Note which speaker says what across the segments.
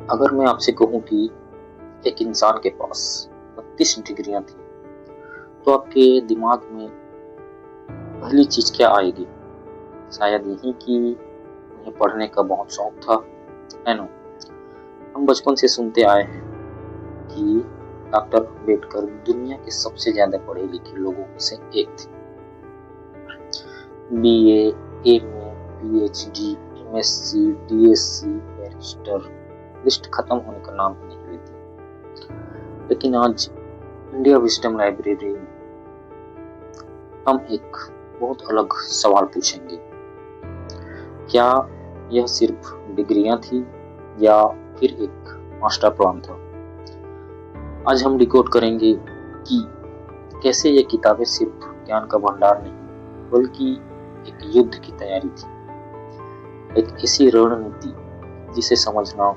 Speaker 1: अगर मैं आपसे कहूं कि एक इंसान के पास 32 डिग्रियां थी, तो आपके दिमाग में पहली चीज क्या आएगी? शायद यही कि उन्हें पढ़ने का बहुत शौक था, है ना? हम बचपन से सुनते आए हैं कि डॉक्टर अम्बेडकर दुनिया के सबसे ज्यादा पढ़े लिखे लोगों में से एक थे। BA, MA, PhD, MSc, DSC, barrister, list खत्म होने का नाम ही नहीं लेती। लेकिन आज इंडिया विजडम लाइब्रेरी में हम एक बहुत अलग सवाल पूछेंगे। क्या यह सिर्फ डिग्रियां थी या फिर एक मास्टर प्लान था? आज हम डिकोड करेंगे कि कैसे ये किताबें सिर्फ ज्ञान का भंडार नहीं, बल्कि एक युद्ध की तैयारी थी, एक ऐसी रणनीति जिसे समझना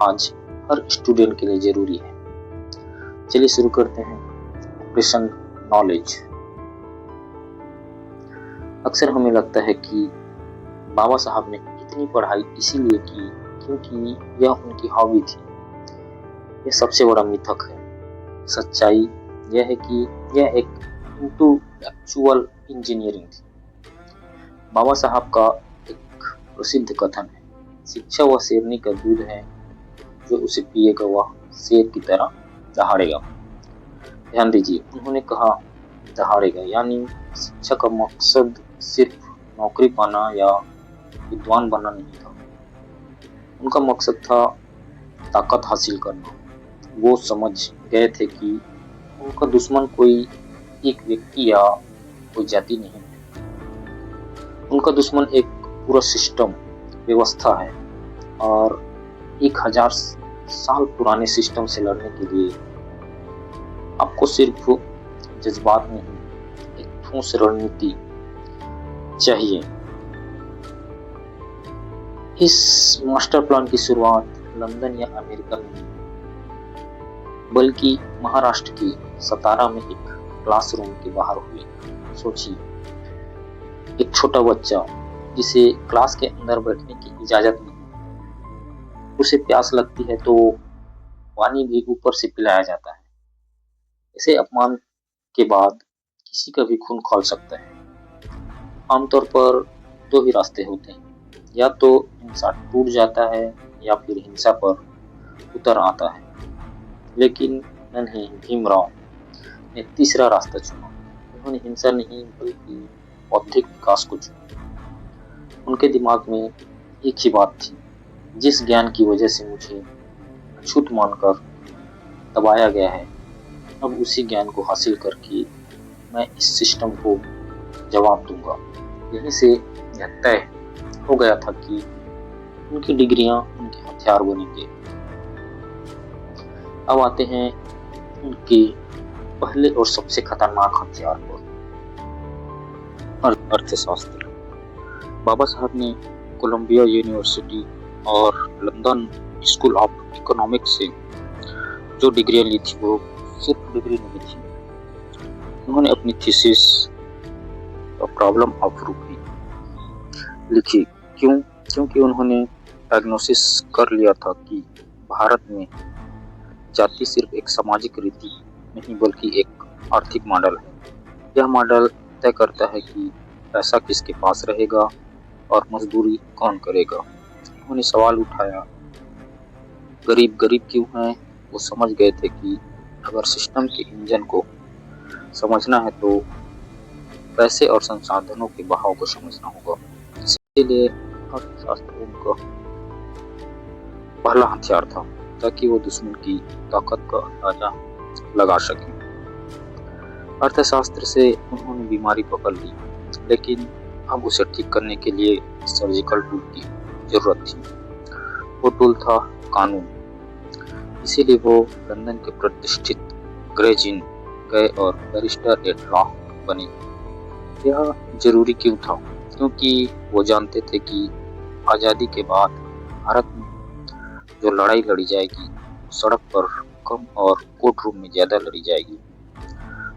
Speaker 1: आज हर स्टूडेंट के लिए जरूरी है। चलिए शुरू करते हैं। Operation knowledge. अक्सर हमें लगता है कि बाबा साहब ने इतनी पढ़ाई इसीलिए की क्योंकि यह उनकी हॉबी थी। यह सबसे बड़ा मिथक है। सच्चाई यह है कि यह एक इंटेलेक्चुअल इंजीनियरिंग थी। बाबा साहब का एक प्रसिद्ध कथन है, शिक्षा वह शेरनी का दूध है, जो उसे पिएगा वह शेर की तरह दहाड़ेगा। ध्यान दीजिए, उन्होंने कहा दहाड़ेगा, यानी शिक्षा का मकसद सिर्फ नौकरी पाना या विद्वान बनना नहीं था। उनका मकसद था ताकत हासिल करना। वो समझ गए थे कि उनका दुश्मन कोई एक व्यक्ति या कोई जाति नहीं है। उनका दुश्मन एक पूरा सिस्टम, व्यवस्था है, और 1000 साल पुराने सिस्टम से लड़ने के लिए आपको सिर्फ जज्बात नहीं, एक ठोस रणनीति चाहिए। इस मास्टर प्लान की शुरुआत लंदन या अमेरिका में नहीं, बल्कि महाराष्ट्र के सतारा में एक क्लासरूम के बाहर हुई। सोचिए, एक छोटा बच्चा जिसे क्लास के अंदर बैठने की इजाजत नहीं, उसे प्यास लगती है तो पानी भी ऊपर से पिलाया जाता है। ऐसे अपमान के बाद किसी का भी खून खौल सकता है। आमतौर पर दो ही रास्ते होते हैं, या तो इंसान टूट जाता है या फिर हिंसा पर उतर आता है। लेकिन नहीं, भीमराव ने तीसरा रास्ता चुना। उन्होंने हिंसा नहीं बल्कि बौद्धिक विकास को चुना। उनके दिमाग में एक ही बात थी, जिस ज्ञान की वजह से मुझे अछूत मानकर दबाया गया है, अब उसी ज्ञान को हासिल करके मैं इस सिस्टम को जवाब दूंगा। यहीं से यह तय हो गया था कि उनकी डिग्रियां उनके हथियार बनेंगे। अब आते हैं उनके पहले और सबसे खतरनाक हथियार पर, अर्थशास्त्र। बाबा साहब ने कोलंबिया यूनिवर्सिटी और लंदन स्कूल ऑफ इकोनॉमिक्स से जो डिग्रियां ली थी वो सिर्फ डिग्री नहीं थी। उन्होंने अपनी थीसिस प्रॉब्लम ऑफ रूपी लिखी। क्योंकि उन्होंने डायग्नोसिस कर लिया था कि भारत में जाति सिर्फ एक सामाजिक रीति नहीं बल्कि एक आर्थिक मॉडल है। यह मॉडल तय करता है कि पैसा किसके पास रहेगा और मजदूरी कौन करेगा। उन्होंने सवाल उठाया, गरीब गरीब क्यों हैं? वो समझ गए थे कि अगर सिस्टम के इंजन को समझना है तो पैसे और संसाधनों के बहाव को समझना होगा। इसलिए अर्थशास्त्र उनका पहला हथियार था, ताकि वो दुश्मन की ताकत का अंदाजा लगा सके। अर्थशास्त्र से उन्होंने बीमारी पकड़ ली, लेकिन अब उसे ठीक करने के लिए सर्जिकल टूल की जरूरत थी। वो टूल था कानून। इसीलिए वो लंदन के प्रतिष्ठित ग्रेज इन गए और बैरिस्टर एट लॉ बने। यह जरूरी क्यों था? क्योंकि वो जानते थे कि आज़ादी के बाद भारत में जो लड़ाई लड़ी जाएगी सड़क पर कम और कोर्ट रूम में ज़्यादा लड़ी जाएगी।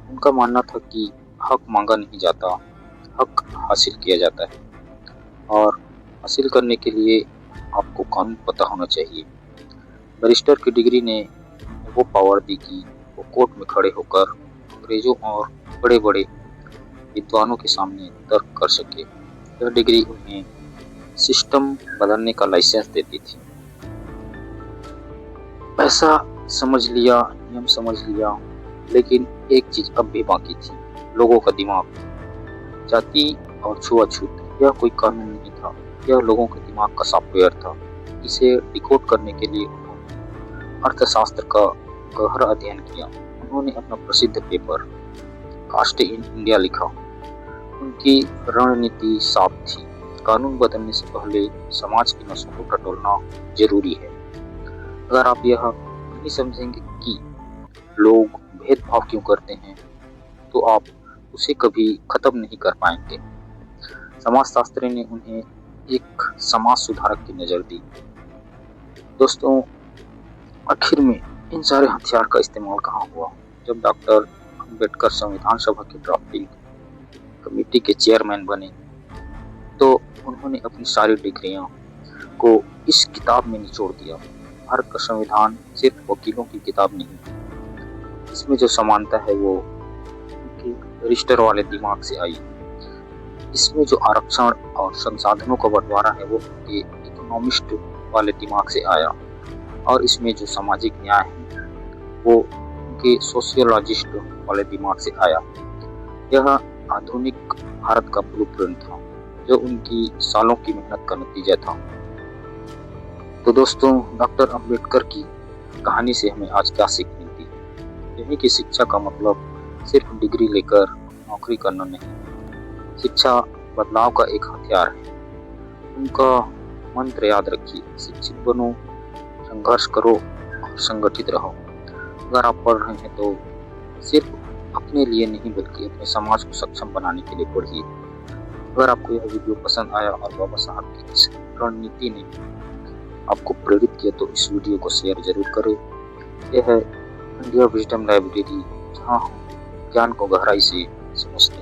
Speaker 1: उनका मानना था कि हक मांगा नहीं जाता, हक हासिल किया जाता है, और हासिल करने के लिए आपको कानून पता होना चाहिए। बैरिस्टर की डिग्री ने वो पावर दी कि वो कोर्ट में खड़े होकर अंग्रेजों और बड़े बड़े विद्वानों के सामने तर्क कर सके। यह डिग्री उन्हें सिस्टम बदलने का लाइसेंस देती थी। पैसा समझ लिया, नियम समझ लिया, लेकिन एक चीज अब भी बाकी थी, लोगों का दिमाग। जाति और छुआछूत यह कोई कानून नहीं था, यह लोगों के दिमाग का सॉफ्टवेयर था। इसे डिकोड करने के लिए उन्होंने अर्थशास्त्र का गहरा अध्ययन किया। उन्होंने अपना प्रसिद्ध पेपर कास्ट इन इंडिया लिखा। उनकी रणनीति साफ थी, कानून बदलने से पहले समाज की नसों को टटोलना जरूरी है। अगर आप यह नहीं समझेंगे कि लोग भेदभाव क्यों करते हैं, तो आप उसे कभी खत्म नहीं कर पाएंगे। समाजशास्त्री ने उन्हें एक समाज सुधारक की नजर दी। दोस्तों, आखिर में इन सारे हथियार का इस्तेमाल कहाँ हुआ? जब डॉक्टर अम्बेडकर संविधान सभा की ड्राफ्टिंग कमेटी के चेयरमैन बने, तो उन्होंने अपनी सारी डिग्रियां को इस किताब में निचोड़ दिया। भारत का संविधान सिर्फ वकीलों की किताब नहीं, इसमें जो समानता है वो उनके बैरिस्टर वाले दिमाग से आई। इसमें जो आरक्षण और संसाधनों का बंटवारा है वो उनके इकोनॉमिस्ट वाले दिमाग से आया, और इसमें जो सामाजिक न्याय है वो उनके सोशियोलॉजिस्ट वाले दिमाग से आया। यह आधुनिक भारत का ब्लूप्रिंट था, जो उनकी सालों की मेहनत का नतीजा था। तो दोस्तों, डॉक्टर अंबेडकर की कहानी से हमें आज क्या सीख मिलती है? यही कि शिक्षा का मतलब सिर्फ डिग्री लेकर नौकरी करना नहीं, शिक्षा बदलाव का एक हथियार है। उनका मंत्र याद रखिए, शिक्षित बनो, संघर्ष करो और संगठित रहो। अगर आप पढ़ रहे हैं तो सिर्फ अपने लिए नहीं बल्कि अपने समाज को सक्षम बनाने के लिए पढ़िए। अगर आपको यह वीडियो पसंद आया और बाबा साहब की इस रणनीति ने आपको प्रेरित किया तो इस वीडियो को शेयर जरूर करें। यह है इंडिया विजडम लाइब्रेरी, जहाँ हम ज्ञान को गहराई से समझते हैं।